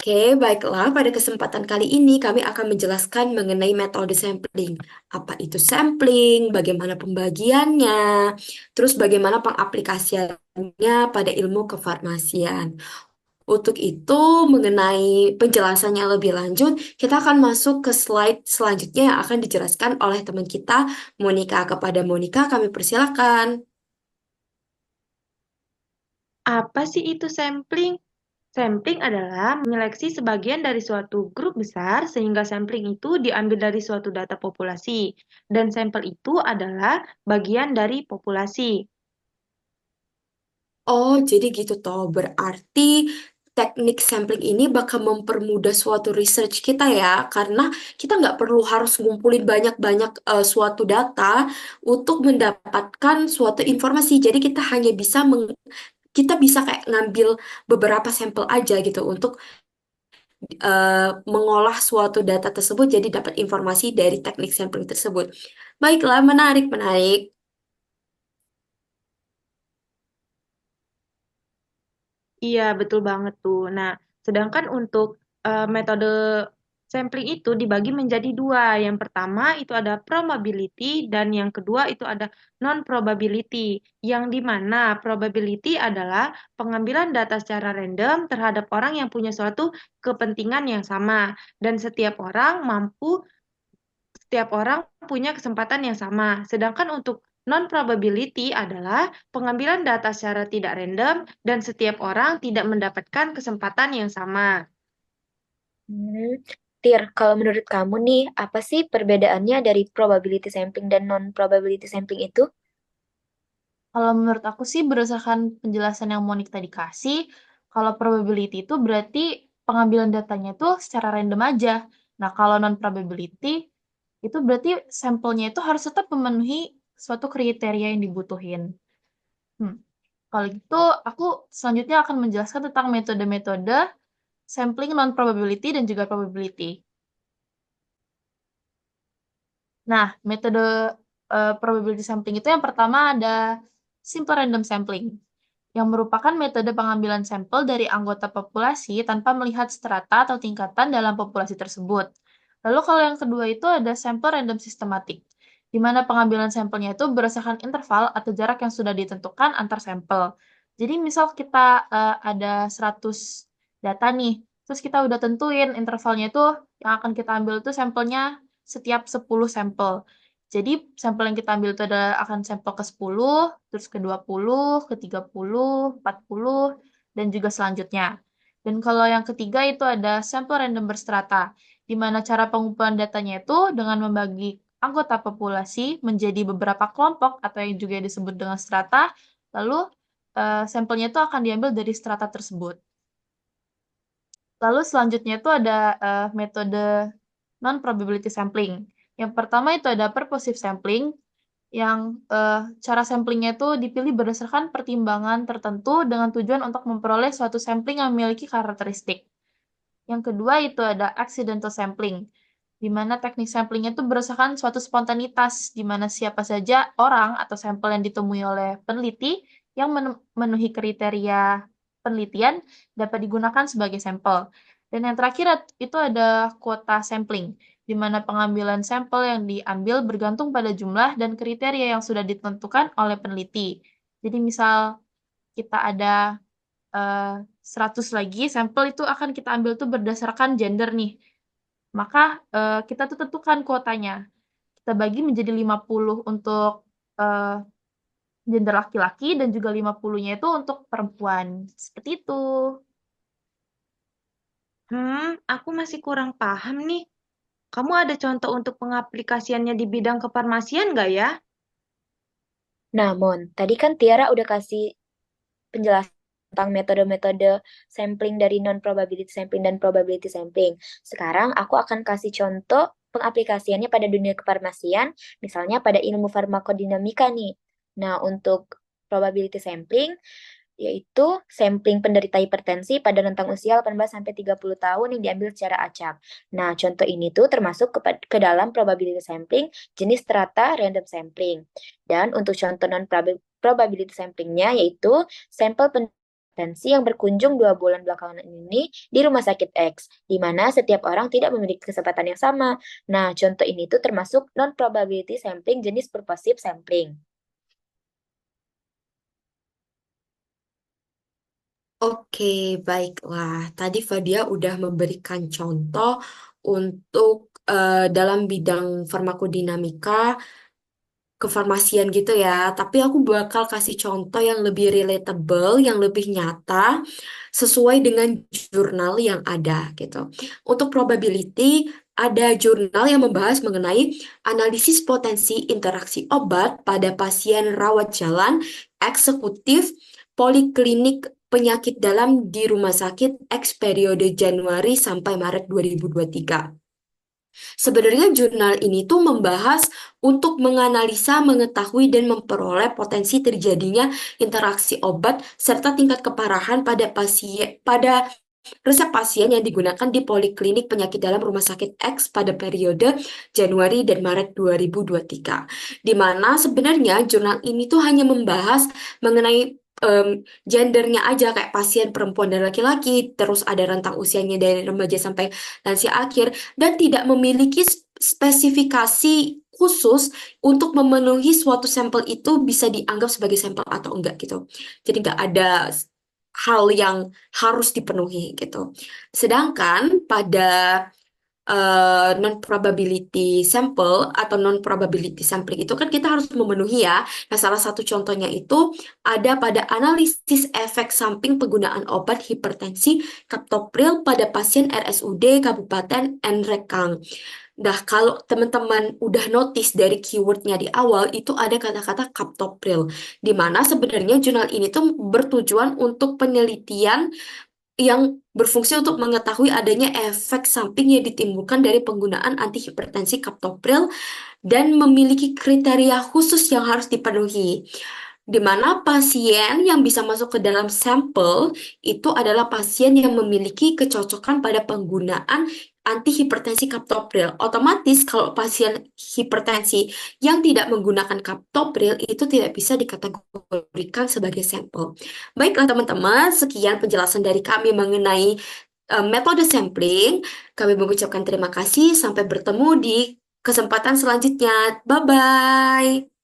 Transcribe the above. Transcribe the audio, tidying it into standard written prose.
Oke, baiklah. Pada kesempatan kali ini kami akan menjelaskan mengenai metode sampling. Apa itu sampling, bagaimana pembagiannya, terus bagaimana pengaplikasiannya pada ilmu kefarmasian. Untuk itu, mengenai penjelasannya lebih lanjut, kita akan masuk ke slide selanjutnya yang akan dijelaskan oleh teman kita, Monica. Kepada Monica, kami persilakan. Apa sih itu sampling? Sampling adalah menyeleksi sebagian dari suatu grup besar sehingga sampling itu diambil dari suatu data populasi. Dan sampel itu adalah bagian dari populasi. Oh, jadi gitu toh. Berarti teknik sampling ini bakal mempermudah suatu research kita ya, karena kita nggak perlu harus ngumpulin banyak-banyak suatu data untuk mendapatkan suatu informasi. Jadi kita bisa kayak ngambil beberapa sampel aja gitu untuk mengolah suatu data tersebut, jadi dapat informasi dari teknik sampling tersebut. Baiklah, menarik, menarik. Iya, betul banget tuh. Nah, sedangkan untuk metode sampling itu dibagi menjadi dua. Yang pertama itu ada probability dan yang kedua itu ada non-probability. Yang di mana probability adalah pengambilan data secara random terhadap orang yang punya suatu kepentingan yang sama. Dan setiap orang punya kesempatan yang sama. Sedangkan untuk non-probability adalah pengambilan data secara tidak random dan setiap orang tidak mendapatkan kesempatan yang sama. Hmm, Tir, kalau menurut kamu nih, apa sih perbedaannya dari probability sampling dan non-probability sampling itu? Kalau menurut aku sih berdasarkan penjelasan yang Monik tadi kasih, kalau probability itu berarti pengambilan datanya itu secara random aja. Nah, kalau non-probability itu berarti sampelnya itu harus tetap memenuhi suatu kriteria yang dibutuhin. Hmm. Kalau gitu, aku selanjutnya akan menjelaskan tentang metode-metode sampling non-probability dan juga probability. Nah, metode probability sampling itu yang pertama ada simple random sampling, yang merupakan metode pengambilan sampel dari anggota populasi tanpa melihat strata atau tingkatan dalam populasi tersebut. Lalu kalau yang kedua itu ada sampel random systematic, di mana pengambilan sampelnya itu berdasarkan interval atau jarak yang sudah ditentukan antar sampel. Jadi misal kita ada 100 data nih, terus kita udah tentuin intervalnya itu yang akan kita ambil itu sampelnya setiap 10 sampel. Jadi sampel yang kita ambil itu adalah akan sampel ke-10, terus ke-20, ke-30, 40, dan juga selanjutnya. Dan kalau yang ketiga itu ada sampel random berstrata, di mana cara pengumpulan datanya itu dengan membagi anggota populasi menjadi beberapa kelompok atau yang juga disebut dengan strata, lalu sampelnya itu akan diambil dari strata tersebut. Lalu selanjutnya itu ada metode non-probability sampling. Yang pertama itu ada purposive sampling, yang cara samplingnya itu dipilih berdasarkan pertimbangan tertentu dengan tujuan untuk memperoleh suatu sampling yang memiliki karakteristik. Yang kedua itu ada accidental sampling, di mana teknik samplingnya itu berdasarkan suatu spontanitas, di mana siapa saja orang atau sampel yang ditemui oleh peneliti yang memenuhi kriteria penelitian dapat digunakan sebagai sampel. Dan yang terakhir itu ada kuota sampling, di mana pengambilan sampel yang diambil bergantung pada jumlah dan kriteria yang sudah ditentukan oleh peneliti. Jadi misal kita ada 100 lagi, sampel itu akan kita ambil tuh berdasarkan gender nih. Maka kita tuh tentukan kuotanya. Kita bagi menjadi 50 untuk eh, gender laki-laki dan juga 50-nya itu untuk perempuan. Seperti itu. Aku masih kurang paham nih. Kamu ada contoh untuk pengaplikasiannya di bidang kefarmasian nggak ya? Nah, Mon, tadi kan Tiara udah kasih penjelasan tentang metode-metode sampling dari non-probability sampling dan probability sampling. Sekarang aku akan kasih contoh pengaplikasiannya pada dunia kefarmasian, misalnya pada ilmu farmakodinamika nih. Nah, untuk probability sampling, yaitu sampling penderita hipertensi pada rentang usia 18 sampai 30 tahun yang diambil secara acak. Nah, contoh ini tuh termasuk ke dalam probability sampling jenis strata random sampling. Dan untuk contoh non probability samplingnya yaitu sampel hipertensi yang berkunjung 2 bulan belakangan ini di rumah sakit X, di mana setiap orang tidak memiliki kesempatan yang sama. Nah, contoh ini tuh termasuk non-probability sampling jenis purposive sampling. Oke, baiklah. Tadi Fadia udah memberikan contoh untuk dalam bidang farmakodinamika kefarmasian gitu ya. Tapi aku bakal kasih contoh yang lebih relatable, yang lebih nyata, sesuai dengan jurnal yang ada gitu. Untuk probability, ada jurnal yang membahas mengenai analisis potensi interaksi obat pada pasien rawat jalan eksekutif poliklinik penyakit dalam di rumah sakit X periode Januari sampai Maret 2023. Sebenarnya jurnal ini tuh membahas untuk menganalisa, mengetahui, dan memperoleh potensi terjadinya interaksi obat serta tingkat keparahan pada resep pasien yang digunakan di poliklinik penyakit dalam rumah sakit X pada periode Januari dan Maret 2023. Di mana sebenarnya jurnal ini tuh hanya membahas mengenai gendernya aja kayak pasien perempuan dan laki-laki, terus ada rentang usianya dari remaja sampai lansia akhir dan tidak memiliki spesifikasi khusus untuk memenuhi suatu sampel itu bisa dianggap sebagai sampel atau enggak gitu. Jadi nggak ada hal yang harus dipenuhi gitu. Sedangkan pada non-probability sample atau non-probability sampling itu kan kita harus memenuhi ya. Nah, salah satu contohnya itu ada pada analisis efek samping penggunaan obat hipertensi captopril pada pasien RSUD Kabupaten Nrekang. Nah, kalau teman-teman udah notice dari keywordnya di awal, itu ada kata-kata captopril, di mana sebenarnya jurnal ini tuh bertujuan untuk penelitian yang berfungsi untuk mengetahui adanya efek samping yang ditimbulkan dari penggunaan antihipertensi captopril dan memiliki kriteria khusus yang harus dipenuhi, di mana pasien yang bisa masuk ke dalam sampel itu adalah pasien yang memiliki kecocokan pada penggunaan antihipertensi captopril. Otomatis kalau pasien hipertensi yang tidak menggunakan captopril itu tidak bisa dikategorikan sebagai sampel. Baiklah teman-teman, sekian penjelasan dari kami mengenai metode sampling. Kami mengucapkan terima kasih. Sampai bertemu di kesempatan selanjutnya. Bye-bye.